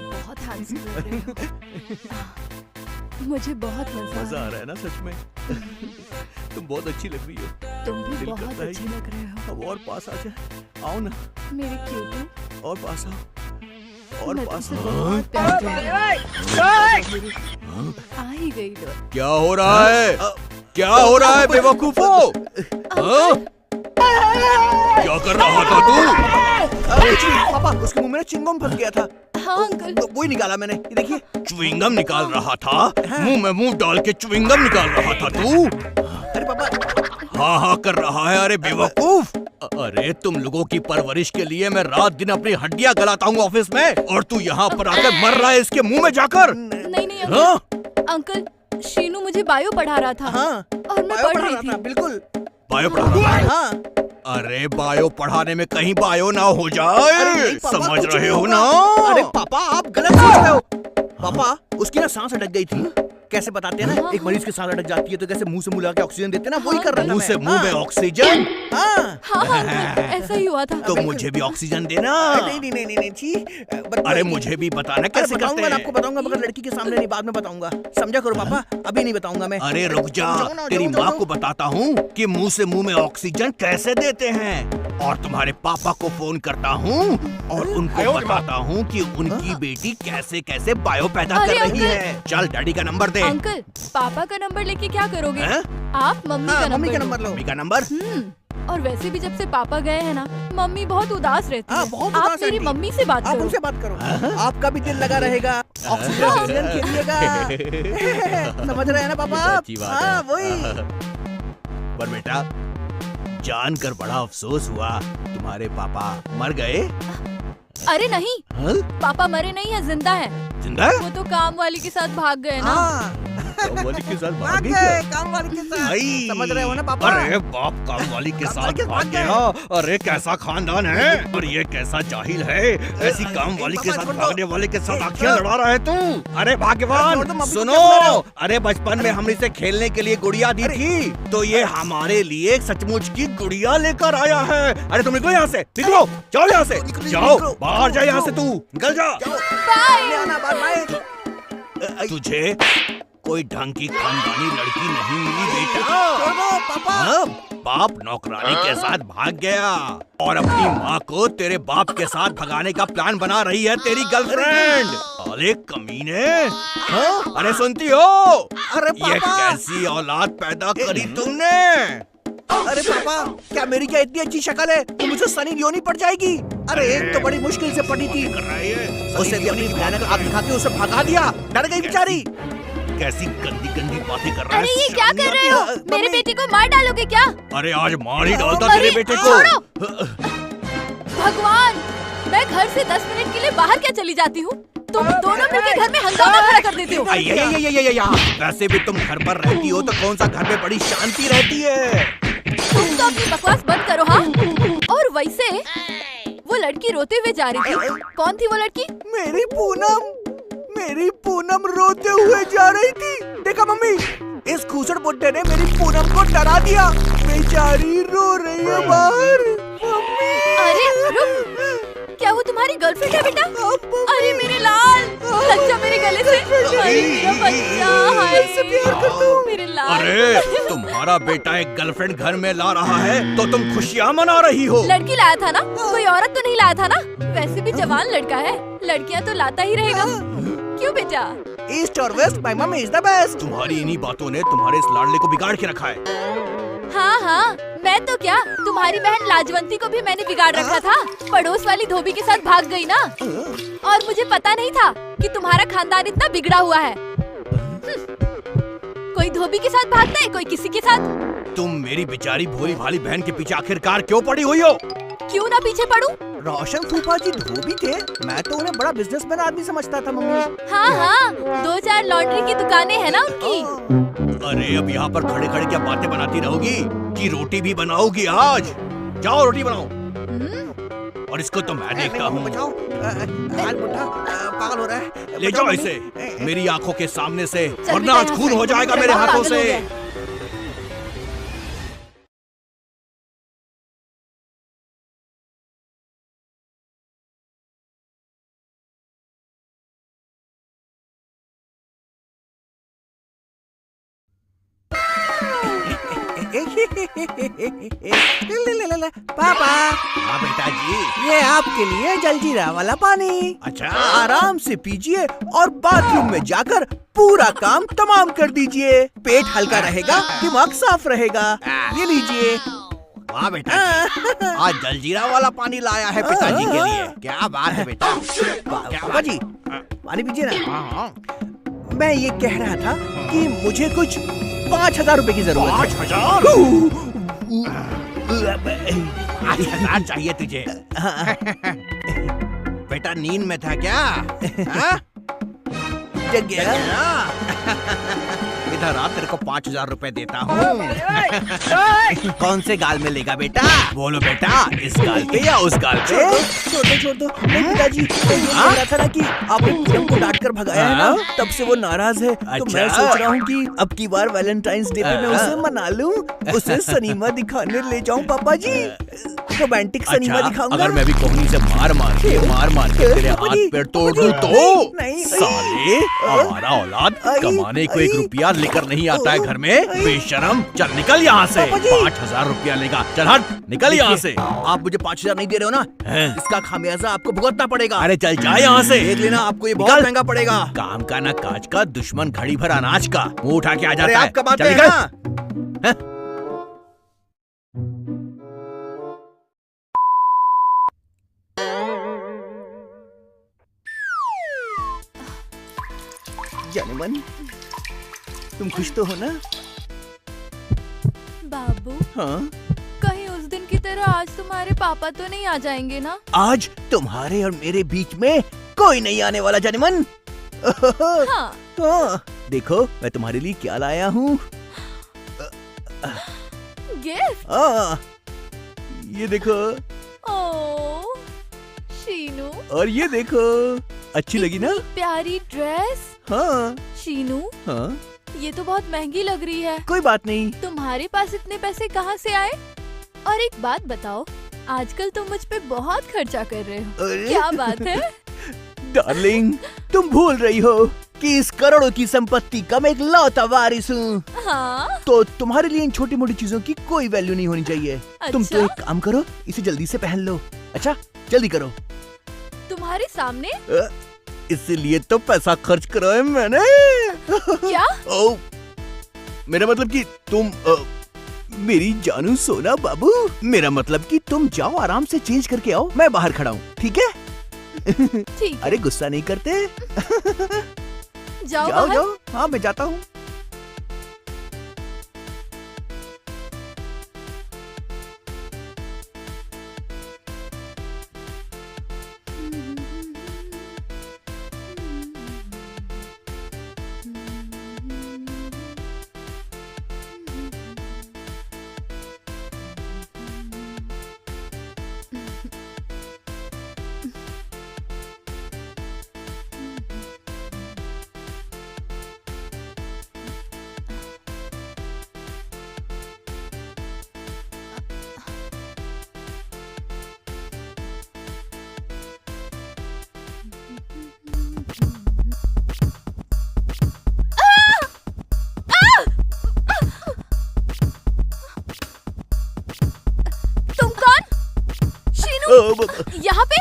बहुत हैंडसम लग रहे हो। मुझे बहुत मजा आ रहा है ना सच में। तुम बहुत अच्छी लग रही हो। तुम भी दिल बहुत करता है अच्छी लग रहे हो। अब और पास आ जा। आओ ना मेरे क्यूटू, और पास आओ और मैं पास तुमसे आओ। बहुत प्यार करती हूँ। आ ही गई लो। क्या हो रहा है? क्या हो रहा है बेवकूफो? हाँ? क्या कर रहा था तू? पापा उसके मुंह में चिंगम फंस गया था। हाँ अंकल। वही निकाला मैंने, ये देखिए। च्युइंगम निकाल रहा था? मुंह में मुंह डाल के च्युइंगम निकाल रहा था तू? अरे पापा हाँ हाँ कर रहा है। अरे बेवकूफ, अरे तुम लोगों की परवरिश के लिए मैं रात दिन अपनी हड्डियां गलाता हूँ ऑफिस में, और तू यहाँ पर आकर मर रहा है इसके मुंह में जाकर। नहीं नहीं अंकल। हाँ? अंकल शीनू मुझे बायो पढ़ा रहा था। हाँ और मैं पढ़ रही थी। बिल्कुल बायो पढ़ा रहा है? हाँ। अरे बायो पढ़ाने में कहीं बायो ना हो जाए, समझ रहे हो ना? अरे पापा आप गलत सोच रहे हो। पापा उसकी ना सांस अटक गई थी। कैसे बताते हैं ना, एक मरीज की सांस अटक जाती है तो कैसे मुंह से मुंह लगा के ऑक्सीजन देते हैं ना, वही कर रहा था मुंह से मुंह में ऑक्सीजन? हाँ हाँ अंकल ऐसा ही हुआ था। तो मुझे भी ऑक्सीजन देना। नहीं नहीं नहीं नहीं छी। अरे मुझे भी बताना कैसे करते बताऊंगा, हैं। आपको बताऊंगा मगर लड़की के सामने नहीं, बाद में बताऊंगा। समझा करो पापा, अभी नहीं बताऊंगा मैं। अरे रुक जा, तेरी माँ को बताता हूँ कि मुंह से मुंह में ऑक्सीजन कैसे देते हैं, और तुम्हारे पापा को फोन करता हूँ और उनको बताता हूँ कि उनकी बेटी कैसे कैसे बायो पैदा कर अरे रही अंकल। है। चल डैडी का नंबर दे। अंकल पापा का नंबर लेके क्या करोगे? हैं? आप मम्मी का मम्मी का नंबर नंबर लो। मम्मी का नंबर? और वैसे भी जब से पापा गए हैं ना, मम्मी बहुत उदास रहती है। बहुत आप उदास मेरी रहती है। मम्मी से बात आप करो। उनसे बात करो, आपका भी दिल लगा रहेगा, ऑक्सीजन खेलिएगा। समझ रहे हैं ना पापा आप? अच्छी बात हाँ है। वही। पर बेटा जानकर बड़ा अफसोस हुआ, तुम्हारे पापा मर गए। अरे नहीं, हाँ? पापा मरे नहीं है, जिंदा है। जिंदा है? वो तो काम वाली के साथ भाग गए ना। काम वाली के साथ भाग भाग गई गए क्या? काम वाली के साथ। भाई, समझ रहे हो ना पापा? अरे बाप काम वाली के काम साथ वाली के भाग साथ गया। अरे कैसा खानदान है, और ये कैसा जाहिल है, ऐसी काम वाली के पापा साथ छोड़ दो। भागने वाले के साथ आँखें लड़ा रहा है तू। अरे भाग्यवान छोड़ दो, मम्मी को सुनो, क्या बुला रहे हो? अरे बचपन में हमने इसे खेलने के लिए गुड़िया दी थी, तो ये हमारे लिए सचमुच की गुड़िया लेकर आया है। अरे तुम निकलो यहाँ से, निकलो, जाओ यहाँ से, जाओ बाहर जा यहाँ से, तू निकल जा। ले आना बाय। तुझे कोई ढंग की खानदानी लड़की नहीं मिली बेटा। छोड़ दो पापा। हाँ, बाप नौकरानी के साथ भाग गया और अपनी माँ को तेरे बाप के साथ भगाने का प्लान बना रही है तेरी गर्लफ्रेंड। अरे कमीने, हाँ? अरे सुनती हो? अरे ये पापा। कैसी औलाद पैदा करी तुमने? अरे पापा क्या मेरी क्या इतनी अच्छी शक्ल है तो मुझे सनी लियोनी पड़ जाएगी? अरे एक तो बड़ी मुश्किल से पड़ी थी, कर रहा है ये? उसे भी अपनी भयानक आग दिखा के उसे भगा दिया, डर गई बेचारी। कैसी गंदी गंदी बातें कर रहा है। अरे ये क्या कर रहे हो? मम्मी। मेरे बेटे को मार डालोगे क्या? अरे आज मार ही डालता अरे, तेरे बेटे को। छोड़ो। भगवान, मैं घर से 10 मिनट के लिए बाहर क्या चली जाती हूँ, तुम दोनों मिलकर घर में हंगामा खड़ा कर देते हो। वैसे भी तुम घर पर रहती हो तो कौन सा घर में बड़ी शांति रहती है। तुम तो अपनी बकवास बंद करो हाँ। और वैसे वो लड़की रोते हुए जा रही थी, कौन थी वो लड़की? मेरी पूनम रोते हुए जा रही थी। देखा मम्मी, इस खूसड़ बुड्ढे ने मेरी पूनम को डरा दिया, बेचारी रो रही है बाहर। अरे रुक, क्या वो तुम्हारी गर्लफ्रेंड है बेटा? अरे मेरे लाल, लग जा मेरे गले से। अरे मेरा बच्चा, हाय मेरे लाल। अरे तुम्हारा बेटा एक गर्लफ्रेंड घर में ला रहा है तो तुम खुशियाँ मना रही हो। लड़की लाया था ना, कोई औरत तो नहीं लाया था ना? वैसे भी जवान लड़का है, लड़कियां तो लाता ही रहेगा। क्यों बेटा? ईस्ट और west, my mummy is the best. तुम्हारी इन्हीं बातों ने तुम्हारे इस लाडले को बिगाड़ के रखा है। हाँ हाँ, मैं तो क्या, तुम्हारी बहन लाजवंती को भी मैंने बिगाड़ रखा था। पड़ोस वाली धोबी के साथ भाग गई ना, और मुझे पता नहीं था कि तुम्हारा खानदान इतना बिगड़ा हुआ है। कोई धोबी के साथ भागता है, कोई किसी के साथ। तुम मेरी बेचारी भोली भाली बहन के पीछे आखिरकार क्यों पड़ी हुई हो? क्यों ना पीछे पड़ूं? रोशन फूफा जी धोबी थे, मैं तो उन्हें बड़ा बिजनेसमैन आदमी समझता था मम्मी। हाँ हाँ, 2-4 लॉन्ड्री की दुकानें हैं ना उनकी। अरे अब यहाँ पर खड़े खड़े क्या बातें बनाती रहोगी कि रोटी भी बनाओगी आज? जाओ रोटी बनाओ। और इसको तो मैं देखता हूँ। बचाओ, बुढ़ा पागल हो रहा है। ले जाओ मम्मी। इसे मेरी आंखों के सामने से, चल वरना बेटा आज यहाँ खून से। हो जाएगा बेटा मेरे हाथों पागल हो से। गया। पापा, हाँ बेटा जी। ये आपके लिए जलजीरा वाला पानी। अच्छा। आराम से पीजिए और बाथरूम में जाकर पूरा काम तमाम कर दीजिए। पेट हल्का रहेगा, दिमाग साफ रहेगा। ये लीजिए। वाह बेटा जी, आज जलजीरा वाला पानी लाया है पिताजी के लिए। क्या बात है बेटा। पापा जी, पानी पीजिए ना। हाँ हाँ। मैं ये कह रहा था कि मुझे कुछ 5,000 रुपए की जरूरत है। 5,000? 5,000 चाहिए तुझे? बेटा नींद में था क्या? हाँ? जग गया। इधर आ, तेरे को 5,000 रुपए देता हूँ। कौन से गाल में लेगा बेटा? बोलो बेटा, इस गाल पे या उस गाल पे? छोड़ दो। नहीं पिताजी, मैं ये कह रहा था ना कि आपने पूनम को डांट कर भगाया है ना, तब से वो नाराज है। तो मैं अच्छा। सोच रहा हूँ कि अब की बार वैलेंटाइंस डे पे मैं उसे मना लूं, उसे सिनेमा दिखाने ले जाऊं। पापा जी, रोमांटिक सिनेमा दिखाऊंगा। अगर मैं भी कोहनी से मार मार के तेरे पापा हाथ जी, पैर तोड़ पापा जी, दूं तो नहीं। साले, हमारा औलाद कमाने को 1 रुपया लेकर नहीं आता है घर में। बेशरम, चल निकल यहाँ से। पापा जी। 5,000 रुपया लेगा, चल हट, निकल यहाँ से। आप मुझे 5,000 नहीं दे रहे हो ना, इसका खामियाजा आपको भुगतना पड़ेगा। अरे चल जा यहाँ से। देख लेना, आपको ये बहुत निकल। महंगा पड़ेगा। काम का ना काज का, दुश्मन घड़ी भर अनाज का। मुंह उठा के आ अरे जाता है। आप कमाते चल हैं निकल। ना। जानमन, तुम खुश तो हो ना? बाबू, हाँ, कहीं उस दिन की तरह आज तुम्हारे पापा तो नहीं आ जाएंगे ना? आज तुम्हारे और मेरे बीच में कोई नहीं आने वाला जानमन। हाँ। हाँ, देखो मैं तुम्हारे लिए क्या लाया हूँ। गिफ्ट? हाँ, ये देखो। ओह, शीनू, और ये देखो, अच्छी लगी ना? इतनी प्यारी ड्रेस। हाँ शीनू, हाँ, ये तो बहुत महंगी लग रही है। कोई बात नहीं। तुम्हारे पास इतने पैसे कहाँ से आए? और एक बात बताओ, आजकल तुम मुझ पे बहुत खर्चा कर रहे हो। अरे क्या बात है? डार्लिंग, तुम भूल रही हो कि इस करोड़ों की संपत्ति का मैं एक लौता वारिस हूँ। हाँ। तो तुम्हारे लिए इन छोटी मोटी चीजों की कोई वैल्यू नहीं होनी चाहिए। तुम तो अच्छा? एक काम करो, इसे जल्दी से पहन लो। अच्छा, जल्दी करो। तुम्हारे सामने? इसीलिए तो पैसा खर्च करा है मैंने। क्या? ओ, मेरा मतलब कि तुम मेरी जानू सोना बाबू, मेरा मतलब कि तुम जाओ आराम से चेंज करके आओ, मैं बाहर खड़ा हूँ, ठीक है? ठीक। अरे गुस्सा नहीं करते। जाओ जाओ बाहर। जाओ, हाँ मैं जाता हूँ। तुम कौन? शीनू, यहाँ पे?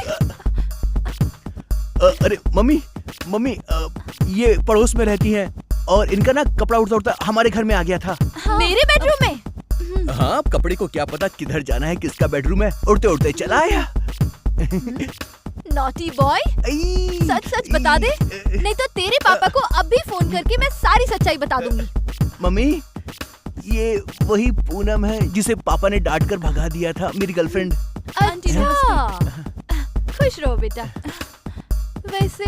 अरे मम्मी, ये पड़ोस में रहती हैं और इनका ना कपड़ा उड़ता उड़ता हमारे घर में आ गया था। हाँ। मेरे बेडरूम में? हाँ, कपड़े को क्या पता किधर जाना है, किसका बेडरूम है, उड़ते उड़ते चला आया। नॉटी बॉय, सच सच बता दे, नहीं तो तेरे पापा को अब भी फोन करके मैं सारी सच्चाई बता दूंगी। मम्मी, ये वही पूनम है जिसे पापा ने डांट कर भगा दिया था, मेरी गर्लफ्रेंड। अच्छा, खुश रहो बेटा। वैसे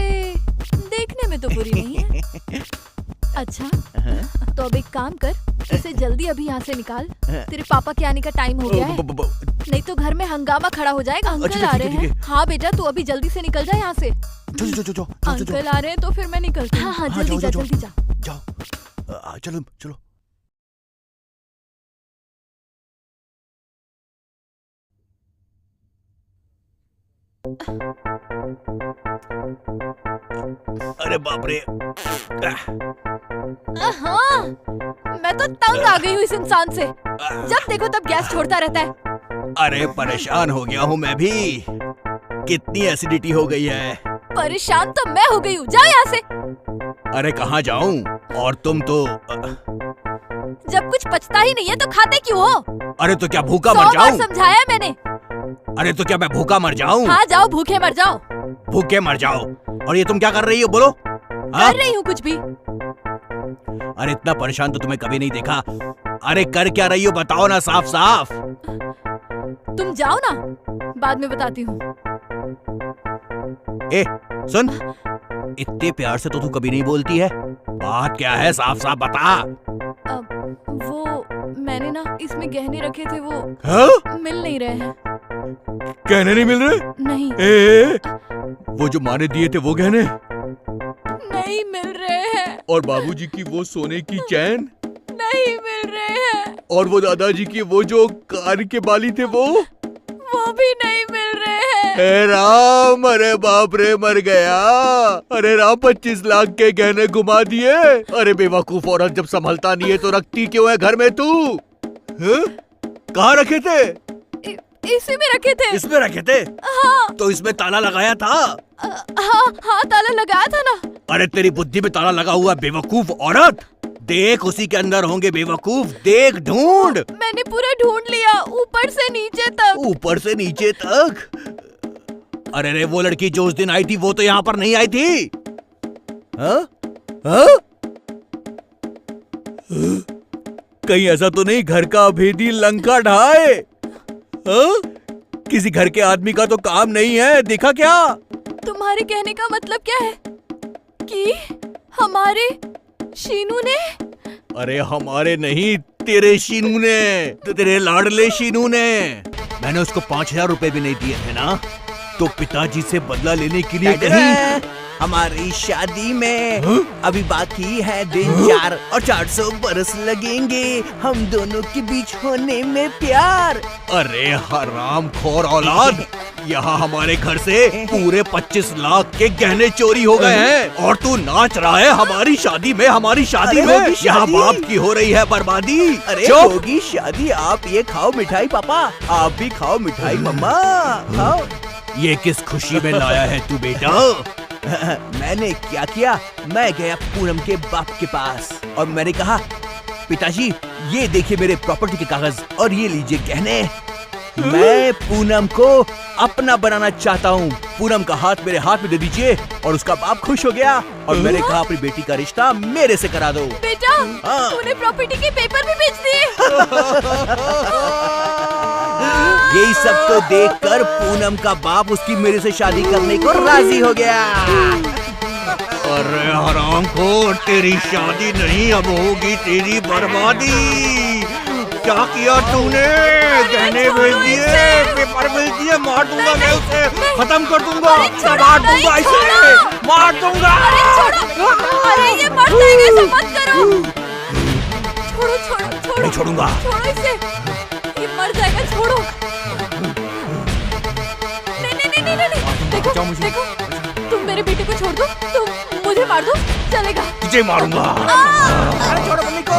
देखने में तो बुरी नहीं है। अच्छा, तो अब एक काम कर, इसे जल्दी अभी यहाँ से निकाल। तेरे पापा के आने का टाइम हो गया है, नहीं तो घर में हंगामा खड़ा हो जाएगा। अंकल आ रहे हैं। हाँ बेटा, तू अभी जल्दी से निकल जा यहाँ से। अंकल आ रहे हैं तो फिर मैं निकलती हूँ। हाँ, जल्दी जा, जल्दी जा। जाओ, चलो चलो। अरे बाप रे, हाँ, मैं तो तंग आ गई हूँ इस इंसान से। जब देखो तब गैस छोड़ता रहता है। अरे परेशान हो गया हूँ मैं भी। कितनी एसिडिटी हो गई है। परेशान तो मैं हो गई हूँ, जाओ यहाँ से। अरे कहाँ जाऊँ? और तुम तो जब कुछ पचता ही नहीं है तो खाते क्यों हो? अरे तो क्या भूखा 100 मर बार जाऊँ? समझाया मैंने। अरे तो क्या मैं भूखा मर जाऊँ? हाँ जाओ, भूखे मर जाओ। भूखे मर जाओ। और ये तुम क्या कर रही हो, बोलो? हाँ? कर रही हूँ कुछ भी। अरे इतना परेशान तो तुम्हें कभी नहीं देखा। अरे कर क्या रही हो, बताओ ना साफ साफ। तुम जाओ ना, बाद में बताती हूँ। ए सुन, इतने प्यार से तो तू कभी नहीं बोलती है। बात क्या है, साफ साफ बता। वो मैंने ना इसमें गहने रखे थे, वो हाँ? मिल नहीं रहे हैं। गहने नहीं मिल रहे? नहीं वो जो माँ ने दिए थे वो गहने? नहीं मिल रहे हैं। और बाबूजी की वो सोने की चैन? नहीं मिल रहे हैं। और वो दादाजी की वो जो कान के बाली थे वो भी नहीं मिल रहे हैं। हे राम, अरे बाप रे, मर गया। अरे राम, 25 लाख के गहने घुमा दिए। अरे बेवकूफ औरत, जब संभलता नहीं है तो रखती क्यों है घर में तू? कहाँ रखे थे? इसी में रखे थे। इसमें रखे थे? हाँ। तो इसमें ताला लगाया था? हाँ ताला लगाया था ना। अरे तेरी बुद्धि में ताला लगा हुआ, बेवकूफ औरत। देख, उसी के अंदर होंगे बेवकूफ। देख, ढूंढ। मैंने पूरा ढूंढ लिया, ऊपर से नीचे तक। ऊपर से नीचे तक? अरे रे, वो लड़की जो उस दिन आई थी वो तो यहाँ पर नहीं आई थी। हाँ? हाँ? कहीं ऐसा तो नहीं घर का अभेदी लंका ढाए? हाँ? किसी घर के आदमी का तो काम नहीं है, देखा क्या? तुम्हारे कहने का मतलब क्या है कि हमारे शीनू ने? अरे हमारे नहीं, तेरे शीनू ने, तेरे लाडले शीनू ने। मैंने उसको 5000 रुपए भी नहीं दिए थे ना, तो पिताजी से बदला लेने के लिए कहीं हमारी शादी में अभी बाकी है दिन 4 और 400 बरस लगेंगे हम दोनों के बीच होने में प्यार। अरे हराम खोर औलाद, यहाँ हमारे घर से पूरे 25 लाख के गहने चोरी हो गए हैं और तू नाच रहा है हमारी शादी में। हमारी शादी में यहाँ बाप की हो रही है बर्बादी। अरे होगी शादी, आप ये खाओ मिठाई पापा, आप भी खाओ मिठाई मम्मा, खाओ। ये किस खुशी में लाया है तू बेटा? मैंने क्या किया, मैं गया पूनम के बाप के पास और मैंने कहा, पिताजी ये देखिए मेरे प्रॉपर्टी के कागज और ये लीजिए गहने। मैं पूनम को अपना बनाना चाहता हूँ। पूनम का हाथ मेरे हाथ में दे दीजिए। और उसका बाप खुश हो गया और मैंने कहा अपनी बेटी का रिश्ता मेरे से करा दो। बेटा, तूने प्रॉपर्टी के पेपर भी बेच दिए। यही सब तो देखकर पूनम का बाप उसकी मेरे से शादी करने को राजी हो गया। अरे हरामखोर, तेरी शादी नहीं, अब होगी तेरी बर्बादी। क्या किया तूने? गहने बेच दिए, पेपर बेच दिए, मार दूंगा मैं उसे, खत्म कर दूंगा, मार दूंगा इसे, मार दूंगा। अरे छोड़ो, अरे ये मर जाएगा, ऐसा मत करो। छोड़ो छोड़ो छोड़ो, नहीं छोड़ूंगा। छोड़ो इसे, ये मर जाएगा, छोड़ो। नहीं नहीं नहीं नहीं, देखो देखो, तुम मेरे बेटे को छोड़ दो, तुम मुझे मार दो, चलेगा? तुझे मारूंगा। अरे छोड़ो मम्मी को।